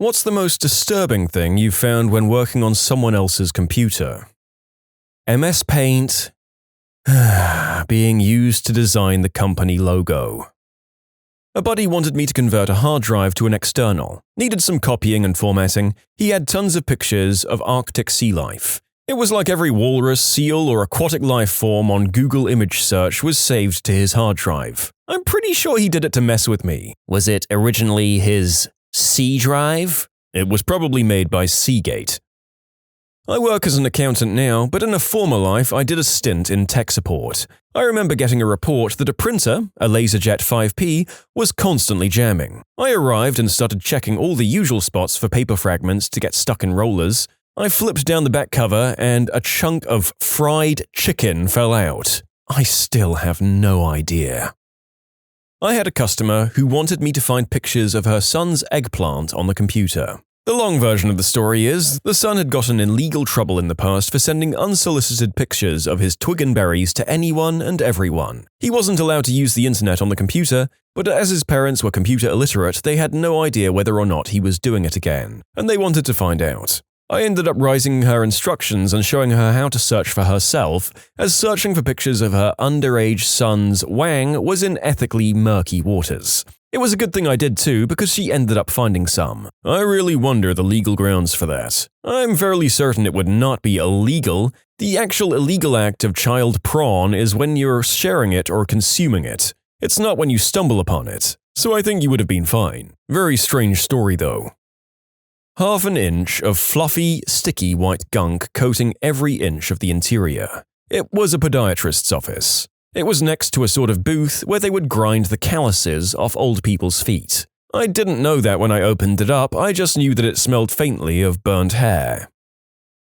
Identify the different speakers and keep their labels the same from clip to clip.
Speaker 1: What's the most disturbing thing you found when working on someone else's computer? MS Paint being used to design the company logo. A buddy wanted me to convert a hard drive to an external. Needed some copying and formatting. He had tons of pictures of Arctic sea life. It was like every walrus, seal, or aquatic life form on Google image search was saved to his hard drive. I'm pretty sure he did it to mess with me. Was it originally his C drive? It was probably made by Seagate. I work as an accountant now, but in a former life I did a stint in tech support. I remember getting a report that a printer, a LaserJet 5P, was constantly jamming. I arrived and started checking all the usual spots for paper fragments to get stuck in rollers. I flipped down the back cover and a chunk of fried chicken fell out. I still have no idea. I had a customer who wanted me to find pictures of her son's eggplant on the computer. The long version of the story is, the son had gotten in legal trouble in the past for sending unsolicited pictures of his twig and berries to anyone and everyone. He wasn't allowed to use the internet on the computer, but as his parents were computer illiterate, they had no idea whether or not he was doing it again, and they wanted to find out. I ended up writing her instructions and showing her how to search for herself, as searching for pictures of her underage son's wang was in ethically murky waters. It was a good thing I did too, because she ended up finding some. I really wonder the legal grounds for that. I'm fairly certain it would not be illegal. The actual illegal act of child prawn is when you're sharing it or consuming it. It's not when you stumble upon it. So I think you would have been fine. Very strange story though. Half an inch of fluffy, sticky white gunk coating every inch of the interior. It was a podiatrist's office. It was next to a sort of booth where they would grind the calluses off old people's feet. I didn't know that when I opened it up, I just knew that it smelled faintly of burnt hair.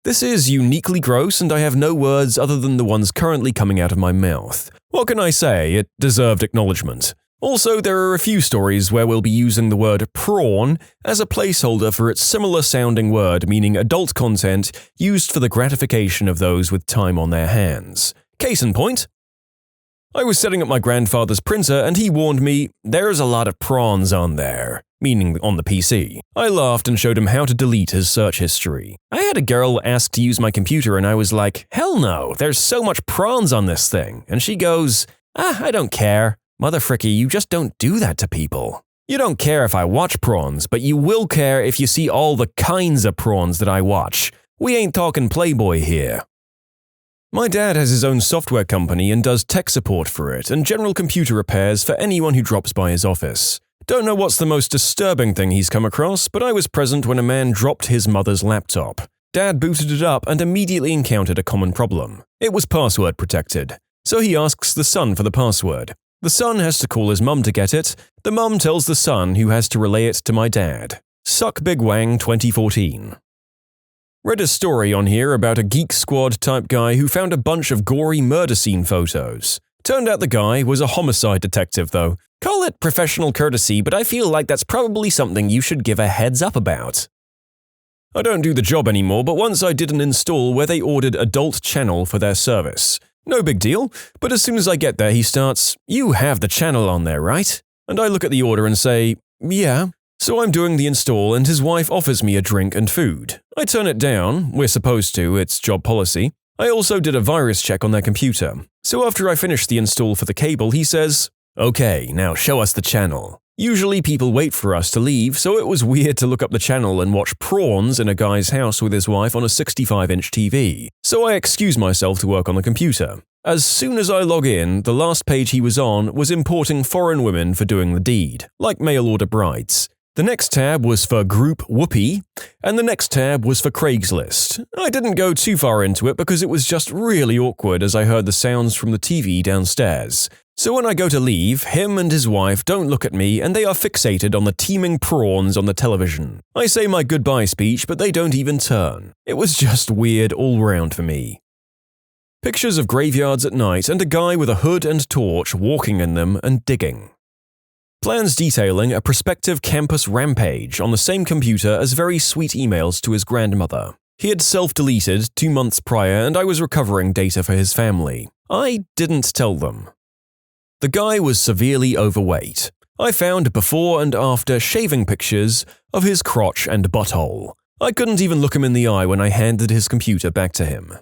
Speaker 1: This is uniquely gross and I have no words other than the ones currently coming out of my mouth. What can I say? It deserved acknowledgement. Also, there are a few stories where we'll be using the word prawn as a placeholder for its similar-sounding word meaning adult content used for the gratification of those with time on their hands. Case in point, I was setting up my grandfather's printer and he warned me, "There's a lot of prawns on there," meaning on the PC. I laughed and showed him how to delete his search history. I had a girl ask to use my computer and I was like, "Hell no, there's so much prawns on this thing." And she goes, "I don't care. Motherfricky, you just don't do that to people. You don't care if I watch prawns, but you will care if you see all the kinds of prawns that I watch. We ain't talking Playboy here." My dad has his own software company and does tech support for it and general computer repairs for anyone who drops by his office. Don't know what's the most disturbing thing he's come across, but I was present when a man dropped his mother's laptop. Dad booted it up and immediately encountered a common problem. It was password protected. So he asks the son for the password. The son has to call his mum to get it. The mum tells the son, who has to relay it to my dad. Suck Big Wang 2014. Read a story on here about a Geek Squad type guy who found a bunch of gory murder scene photos. Turned out the guy was a homicide detective though. Call it professional courtesy, but I feel like that's probably something you should give a heads up about. I don't do the job anymore, but once I did an install where they ordered Adult Channel for their service. No big deal, but as soon as I get there he starts, "You have the channel on there, right?" And I look at the order and say, "Yeah." So I'm doing the install and his wife offers me a drink and food. I turn it down, we're supposed to, it's job policy. I also did a virus check on their computer. So after I finish the install for the cable, he says, "Okay, now show us the channel." Usually people wait for us to leave, so it was weird to look up the channel and watch prawns in a guy's house with his wife on a 65-inch TV. So I excuse myself to work on the computer. As soon as I log in, the last page he was on was importing foreign women for doing the deed, like mail-order brides. The next tab was for Group Whoopee, and the next tab was for Craigslist. I didn't go too far into it because it was just really awkward as I heard the sounds from the TV downstairs. So when I go to leave, him and his wife don't look at me and they are fixated on the teeming prawns on the television. I say my goodbye speech, but they don't even turn. It was just weird all round for me. Pictures of graveyards at night and a guy with a hood and torch walking in them and digging. Plans detailing a prospective campus rampage on the same computer as very sweet emails to his grandmother. He had self-deleted 2 months prior and I was recovering data for his family. I didn't tell them. The guy was severely overweight. I found before and after shaving pictures of his crotch and butthole. I couldn't even look him in the eye when I handed his computer back to him.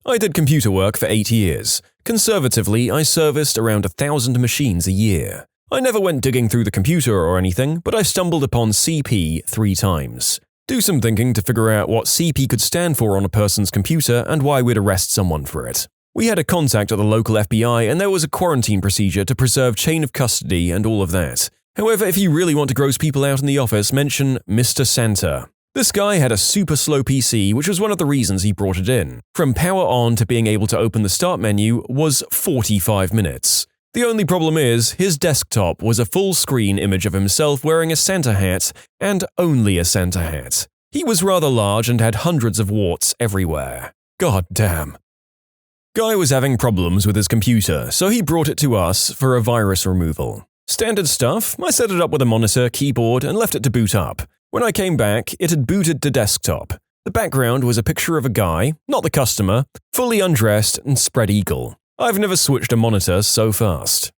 Speaker 1: I did computer work for 8 years. Conservatively, I serviced around 1,000 machines a year. I never went digging through the computer or anything, but I stumbled upon CP 3 times. Do some thinking to figure out what CP could stand for on a person's computer and why we'd arrest someone for it. We had a contact at the local FBI and there was a quarantine procedure to preserve chain of custody and all of that. However, if you really want to gross people out in the office, mention Mr. Santa. This guy had a super slow PC, which was one of the reasons he brought it in. From power on to being able to open the start menu was 45 minutes. The only problem is, his desktop was a full-screen image of himself wearing a Santa hat, and only a Santa hat. He was rather large and had hundreds of warts everywhere. God damn. Guy was having problems with his computer, so he brought it to us for a virus removal. Standard stuff, I set it up with a monitor, keyboard, and left it to boot up. When I came back, it had booted to desktop. The background was a picture of a guy, not the customer, fully undressed and spread eagle. I've never switched a monitor so fast.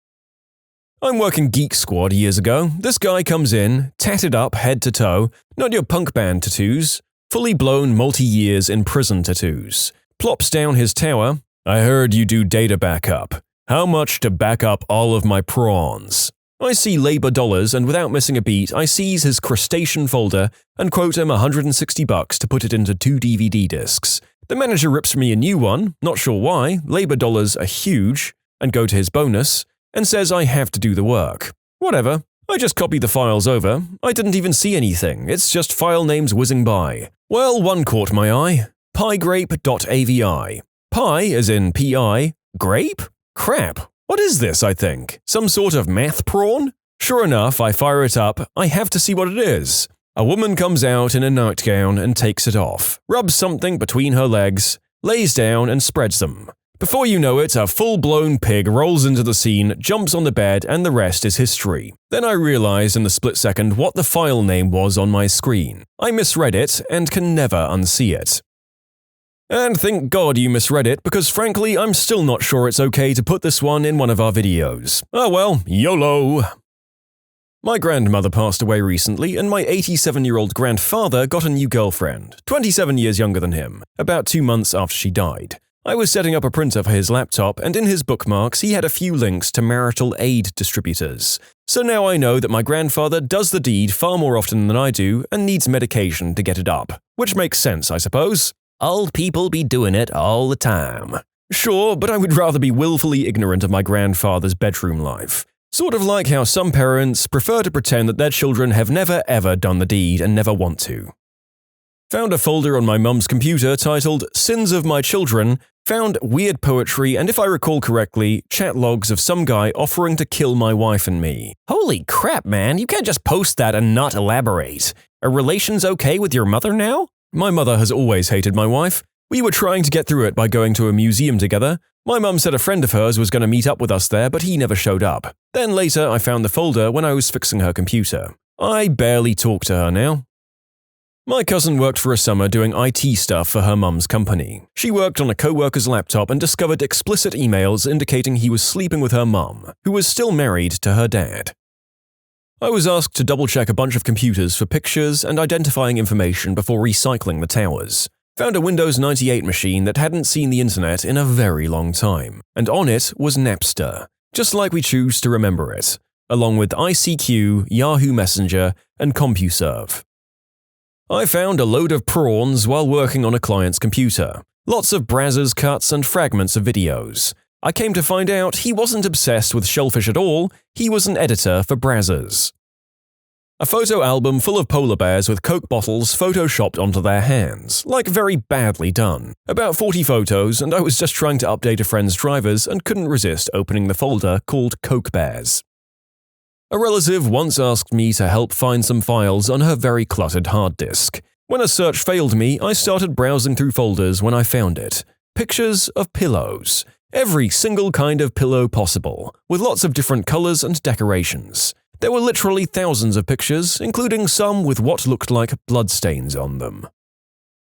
Speaker 1: I'm working Geek Squad years ago. This guy comes in, tatted up head to toe, not your punk band tattoos, fully blown multi-years in prison tattoos. Plops down his tower. I heard you do data backup. How much to back up all of my prawns? I see labor dollars and without missing a beat, I seize his crustacean folder and quote him $160 to put it into 2 DVD discs. The manager rips me a new one, not sure why, labor dollars are huge, and go to his bonus, and says I have to do the work. Whatever, I just copy the files over. I didn't even see anything, it's just file names whizzing by. Well, one caught my eye. Piegrape.avi. Pie as in P-I, grape? Crap, what is this, I think? Some sort of math prawn? Sure enough, I fire it up, I have to see what it is. A woman comes out in a nightgown and takes it off, rubs something between her legs, lays down and spreads them. Before you know it, a full-blown pig rolls into the scene, jumps on the bed, and the rest is history. Then I realized in the split second what the file name was on my screen. I misread it and can never unsee it. And thank God you misread it, because frankly, I'm still not sure it's okay to put this one in one of our videos. Oh well, YOLO! My grandmother passed away recently, and my 87-year-old grandfather got a new girlfriend, 27 years younger than him, about 2 months after she died. I was setting up a printer for his laptop, and in his bookmarks he had a few links to marital aid distributors. So now I know that my grandfather does the deed far more often than I do and needs medication to get it up. Which makes sense, I suppose. Old people be doing it all the time. Sure, but I would rather be willfully ignorant of my grandfather's bedroom life. Sort of like how some parents prefer to pretend that their children have never ever done the deed and never want to. Found a folder on my mum's computer titled Sins of My Children, found weird poetry and if I recall correctly, chat logs of some guy offering to kill my wife and me. Holy crap, man, you can't just post that and not elaborate. Are relations okay with your mother now? My mother has always hated my wife. We were trying to get through it by going to a museum together. My mum said a friend of hers was going to meet up with us there, but he never showed up. Then later I found the folder when I was fixing her computer. I barely talk to her now. My cousin worked for a summer doing IT stuff for her mum's company. She worked on a co-worker's laptop and discovered explicit emails indicating he was sleeping with her mum, who was still married to her dad. I was asked to double-check a bunch of computers for pictures and identifying information before recycling the towers. Found a Windows 98 machine that hadn't seen the internet in a very long time, and on it was Napster, just like we choose to remember it, along with ICQ, Yahoo Messenger, and CompuServe. I found a load of prawns while working on a client's computer. Lots of Brazzers cuts and fragments of videos. I came to find out he wasn't obsessed with shellfish at all, he was an editor for Brazzers. A photo album full of polar bears with Coke bottles photoshopped onto their hands, like very badly done. About 40 photos, and I was just trying to update a friend's drivers and couldn't resist opening the folder called Coke Bears. A relative once asked me to help find some files on her very cluttered hard disk. When a search failed me, I started browsing through folders when I found it. Pictures of pillows. Every single kind of pillow possible, with lots of different colors and decorations. There were literally thousands of pictures, including some with what looked like bloodstains on them.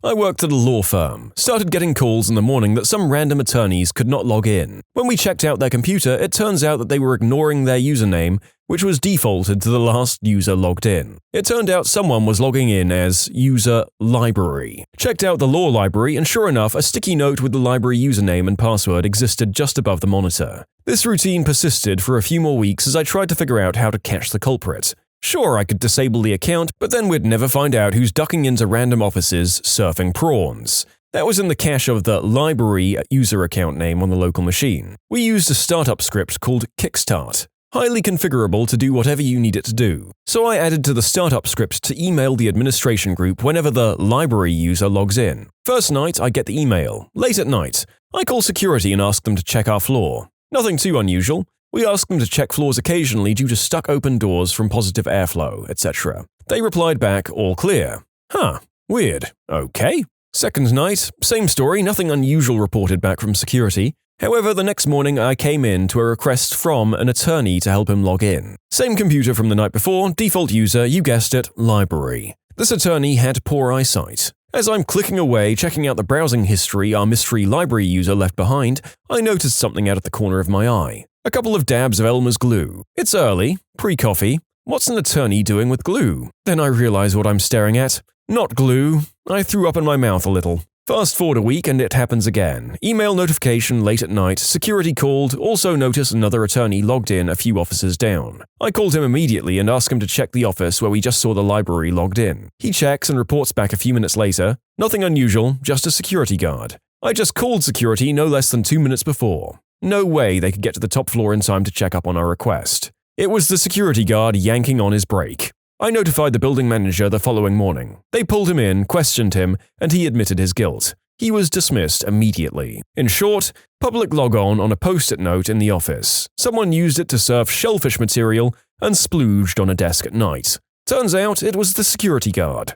Speaker 1: I worked at a law firm, started getting calls in the morning that some random attorneys could not log in. When we checked out their computer, it turns out that they were ignoring their username which was defaulted to the last user logged in. It turned out someone was logging in as user library. Checked out the law library, and sure enough, a sticky note with the library username and password existed just above the monitor. This routine persisted for a few more weeks as I tried to figure out how to catch the culprit. Sure, I could disable the account, but then we'd never find out who's ducking into random offices surfing prawns. That was in the cache of the library user account name on the local machine. We used a startup script called Kickstart, highly configurable to do whatever you need it to do. So I added to the startup script to email the administration group whenever the library user logs in. First night, I get the email. Late at night, I call security and ask them to check our floor. Nothing too unusual. We ask them to check floors occasionally due to stuck open doors from positive airflow, etc. They replied back, all clear. Huh, weird. Okay. Second night, same story, nothing unusual reported back from security. However, the next morning I came in to a request from an attorney to help him log in. Same computer from the night before, default user, you guessed it, library. This attorney had poor eyesight. As I'm clicking away, checking out the browsing history our mystery library user left behind, I noticed something out of the corner of my eye. A couple of dabs of Elmer's glue. It's early, pre-coffee. What's an attorney doing with glue? Then I realize what I'm staring at. Not glue. I threw up in my mouth a little. Fast forward a week and it happens again. Email notification late at night, security called, also notice another attorney logged in a few offices down. I called him immediately and asked him to check the office where we just saw the library logged in. He checks and reports back a few minutes later. Nothing unusual, just a security guard. I just called security no less than 2 minutes before. No way they could get to the top floor in time to check up on our request. It was the security guard yanking on his brake. I notified the building manager the following morning. They pulled him in, questioned him, and he admitted his guilt. He was dismissed immediately. In short, public log-on a post-it note in the office. Someone used it to serve shellfish material and splooged on a desk at night. Turns out it was the security guard.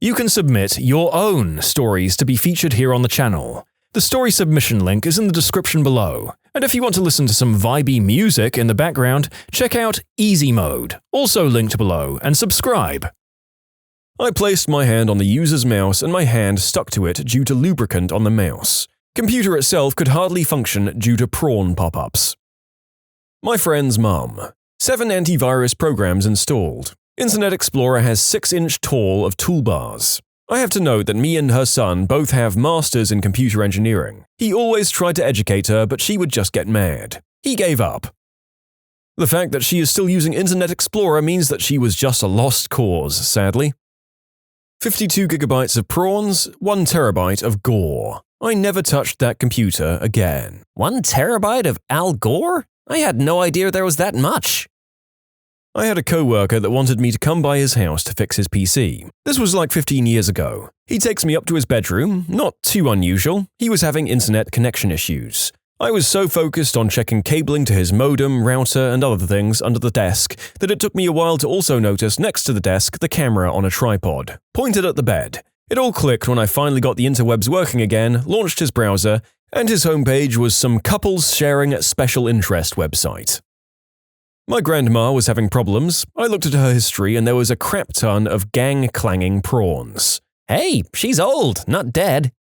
Speaker 1: You can submit your own stories to be featured here on the channel. The story submission link is in the description below. And if you want to listen to some vibey music in the background, check out easymode, also linked below, and subscribe. I placed my hand on the user's mouse and my hand stuck to it due to lubricant on the mouse. Computer itself could hardly function due to prawn pop-ups. My friend's mum. 7 antivirus programs installed. Internet Explorer has 6-inch tall of toolbars. I have to note that me and her son both have masters in computer engineering. He always tried to educate her, but she would just get mad. He gave up. The fact that she is still using Internet Explorer means that she was just a lost cause, sadly. 52 gigabytes of prawns, 1 terabyte of gore. I never touched that computer again.
Speaker 2: 1 terabyte of Al Gore? I had no idea there was that much.
Speaker 1: I had a coworker that wanted me to come by his house to fix his PC. This was like 15 years ago. He takes me up to his bedroom, not too unusual. He was having internet connection issues. I was so focused on checking cabling to his modem, router, and other things under the desk that it took me a while to also notice next to the desk the camera on a tripod, pointed at the bed. It all clicked when I finally got the interwebs working again, launched his browser, and his homepage was some couples sharing special interest website. My grandma was having problems. I looked at her history and there was a crap ton of gang-clanging prawns.
Speaker 2: Hey, she's old, not dead.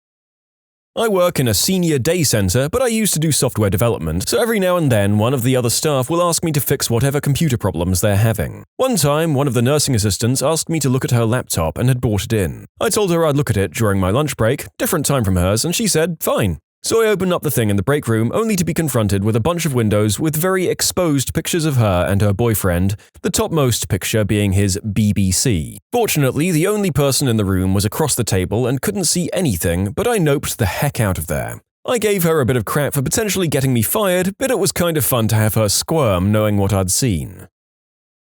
Speaker 1: I work in a senior day center, but I used to do software development, so every now and then one of the other staff will ask me to fix whatever computer problems they're having. One time, one of the nursing assistants asked me to look at her laptop and had brought it in. I told her I'd look at it during my lunch break, different time from hers, and she said, fine. So I opened up the thing in the break room only to be confronted with a bunch of windows with very exposed pictures of her and her boyfriend, the topmost picture being his BBC. Fortunately, the only person in the room was across the table and couldn't see anything, but I noped the heck out of there. I gave her a bit of crap for potentially getting me fired, but it was kind of fun to have her squirm knowing what I'd seen.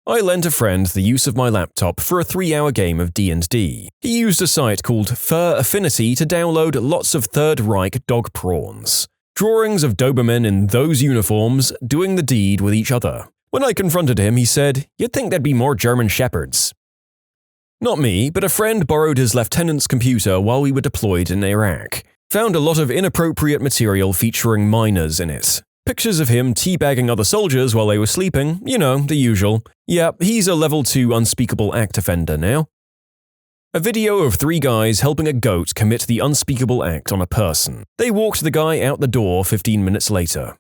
Speaker 1: I lent a friend the use of my laptop for a 3-hour game of D&D. He used a site called Fur Affinity to download lots of Third Reich dog prawns. Drawings of Dobermen in those uniforms doing the deed with each other. When I confronted him, he said, "You'd think there'd be more German Shepherds." Not me, but a friend borrowed his lieutenant's computer while we were deployed in Iraq. Found a lot of inappropriate material featuring minors in it. Pictures of him teabagging other soldiers while they were sleeping, you know, the usual. Yeah, he's a level 2 Unspeakable act offender now. A video of 3 guys helping a goat commit the unspeakable act on a person. They walked the guy out the door 15 minutes later.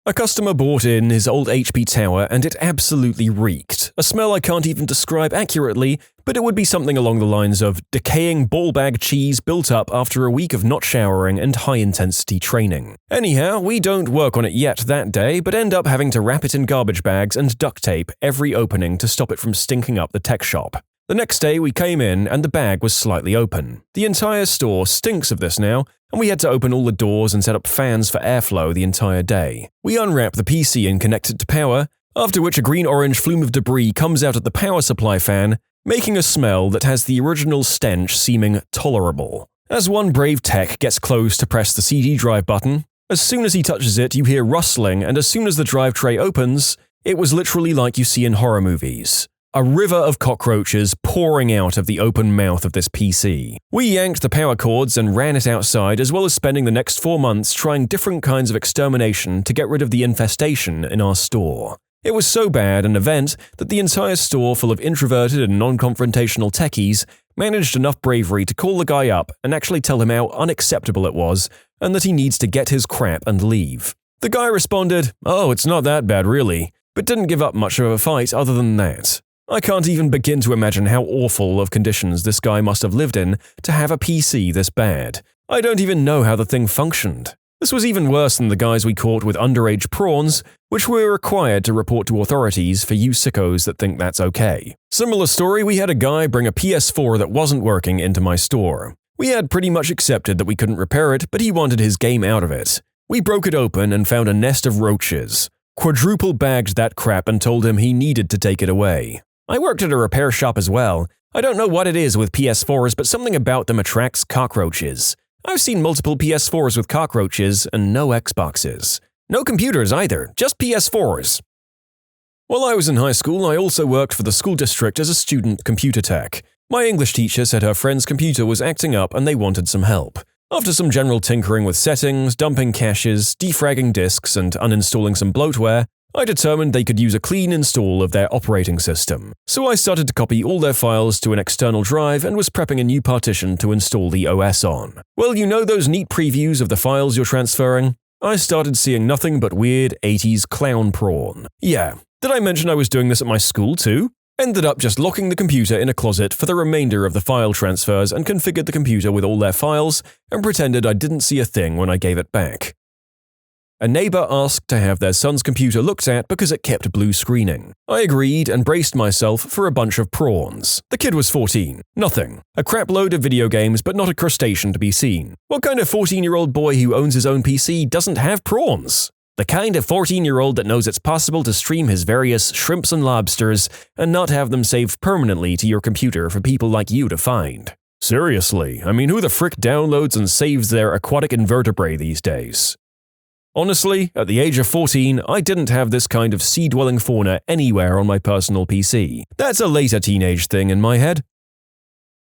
Speaker 1: A customer brought in his old HP tower and it absolutely reeked. A smell I can't even describe accurately, but it would be something along the lines of decaying ball bag cheese built up after a week of not showering and high-intensity training. Anyhow, we don't work on it yet that day, but end up having to wrap it in garbage bags and duct tape every opening to stop it from stinking up the tech shop. The next day we came in and the bag was slightly open. The entire store stinks of this now, and we had to open all the doors and set up fans for airflow the entire day. We unwrap the PC and connect it to power, after which a green-orange flume of debris comes out of the power supply fan, making a smell that has the original stench seeming tolerable. As one brave tech gets close to press the CD drive button, as soon as he touches it you hear rustling, and as soon as the drive tray opens, it was literally like you see in horror movies. A river of cockroaches pouring out of the open mouth of this PC. We yanked the power cords and ran it outside, as well as spending the next 4 months trying different kinds of extermination to get rid of the infestation in our store. It was so bad an event that the entire store full of introverted and non-confrontational techies managed enough bravery to call the guy up and actually tell him how unacceptable it was and that he needs to get his crap and leave. The guy responded, "Oh, it's not that bad really," but didn't give up much of a fight other than that. I can't even begin to imagine how awful of conditions this guy must have lived in to have a PC this bad. I don't even know how the thing functioned. This was even worse than the guys we caught with underage prawns, which we were required to report to authorities for you sickos that think that's okay. Similar story, we had a guy bring a PS4 that wasn't working into my store. We had pretty much accepted that we couldn't repair it, but he wanted his game out of it. We broke it open and found a nest of roaches. Quadruple bagged that crap and told him he needed to take it away. I worked at a repair shop as well. I don't know what it is with PS4s, but something about them attracts cockroaches. I've seen multiple PS4s with cockroaches and no Xboxes. No computers either, just PS4s. While I was in high school, I also worked for the school district as a student computer tech. My English teacher said her friend's computer was acting up and they wanted some help. After some general tinkering with settings, dumping caches, defragging disks, and uninstalling some bloatware, I determined they could use a clean install of their operating system. So I started to copy all their files to an external drive and was prepping a new partition to install the OS on. Well, you know those neat previews of the files you're transferring? I started seeing nothing but weird 80s clown prawn. Yeah, did I mention I was doing this at my school too? Ended up just locking the computer in a closet for the remainder of the file transfers and configured the computer with all their files and pretended I didn't see a thing when I gave it back. A neighbor asked to have their son's computer looked at because it kept blue screening. I agreed and braced myself for a bunch of prawns. The kid was 14. Nothing. A crap load of video games, but not a crustacean to be seen. What kind of 14-year-old boy who owns his own PC doesn't have prawns? The kind of 14-year-old that knows it's possible to stream his various shrimps and lobsters and not have them saved permanently to your computer for people like you to find. Seriously, I mean, who the frick downloads and saves their aquatic invertebrate these days? Honestly, at the age of 14, I didn't have this kind of sea-dwelling fauna anywhere on my personal PC. That's a later teenage thing in my head.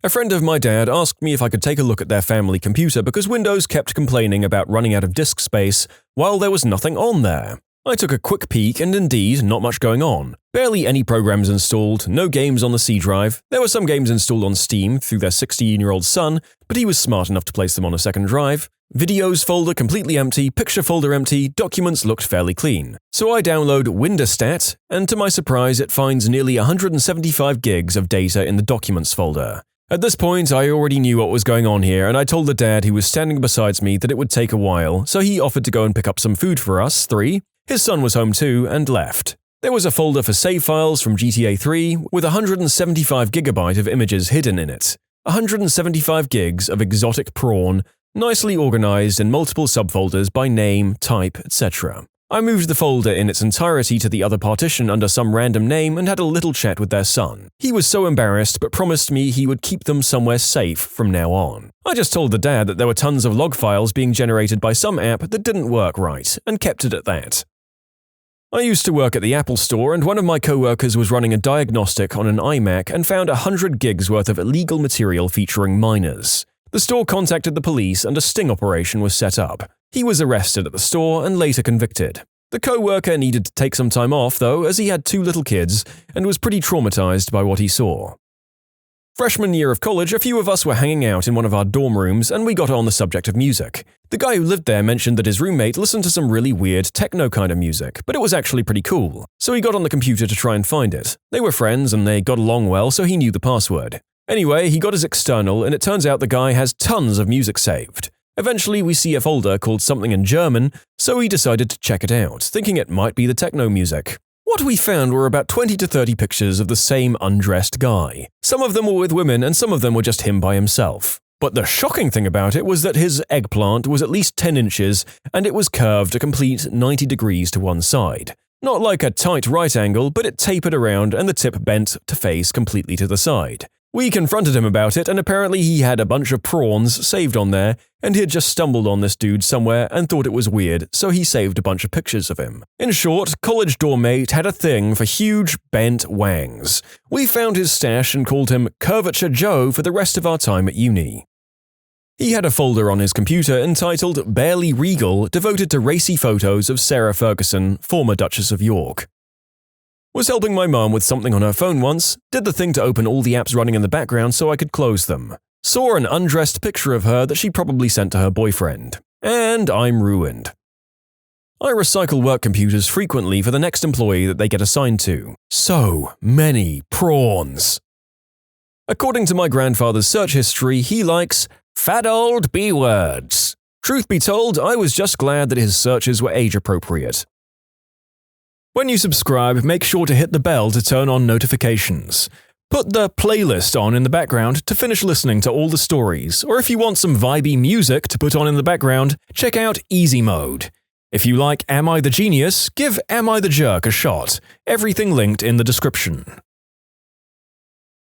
Speaker 1: A friend of my dad asked me if I could take a look at their family computer because Windows kept complaining about running out of disk space while there was nothing on there. I took a quick peek and indeed, not much going on. Barely any programs installed, no games on the C drive. There were some games installed on Steam through their 16-year-old son, but he was smart enough to place them on a second drive. Videos folder completely empty, picture folder empty, documents looked fairly clean. So I download Windowstat, and to my surprise it finds nearly 175 gigs of data in the documents folder. At this point, I already knew what was going on here, and I told the dad who was standing beside me that it would take a while, so he offered to go and pick up some food for us, 3. His son was home too, and left. There was a folder for save files from GTA 3 with 175 GB of images hidden in it. 175 gigs of exotic prawn, nicely organized in multiple subfolders by name, type, etc. I moved the folder in its entirety to the other partition under some random name and had a little chat with their son. He was so embarrassed but promised me he would keep them somewhere safe from now on. I just told the dad that there were tons of log files being generated by some app that didn't work right, and kept it at that. I used to work at the Apple store, and one of my co-workers was running a diagnostic on an iMac and found 100 gigs worth of illegal material featuring minors. The store contacted the police and a sting operation was set up. He was arrested at the store and later convicted. The co-worker needed to take some time off though, as he had 2 little kids and was pretty traumatized by what he saw. Freshman year of college, a few of us were hanging out in one of our dorm rooms and we got on the subject of music. The guy who lived there mentioned that his roommate listened to some really weird techno kind of music, but it was actually pretty cool. So he got on the computer to try and find it. They were friends and they got along well, so he knew the password. Anyway, he got his external and it turns out the guy has tons of music saved. Eventually, we see a folder called something in German, so he decided to check it out, thinking it might be the techno music. What we found were about 20 to 30 pictures of the same undressed guy. Some of them were with women and some of them were just him by himself. But the shocking thing about it was that his eggplant was at least 10 inches and it was curved a complete 90 degrees to one side. Not like a tight right angle, but it tapered around and the tip bent to face completely to the side. We confronted him about it, and apparently he had a bunch of prawns saved on there, and he had just stumbled on this dude somewhere and thought it was weird, so he saved a bunch of pictures of him. In short, college dorm mate had a thing for huge, bent wangs. We found his stash and called him Curvature Joe for the rest of our time at uni. He had a folder on his computer entitled Barely Regal, devoted to racy photos of Sarah Ferguson, former Duchess of York. Was helping my mum with something on her phone once, did the thing to open all the apps running in the background so I could close them. Saw an undressed picture of her that she probably sent to her boyfriend. And I'm ruined. I recycle work computers frequently for the next employee that they get assigned to. So many prawns. According to my grandfather's search history, he likes fat old B-words. Truth be told, I was just glad that his searches were age-appropriate. When you subscribe, make sure to hit the bell to turn on notifications. Put the playlist on in the background to finish listening to all the stories, or if you want some vibey music to put on in the background, check out easymode. If you like Am I the Genius, give Am I the Jerk a shot. Everything linked in the description.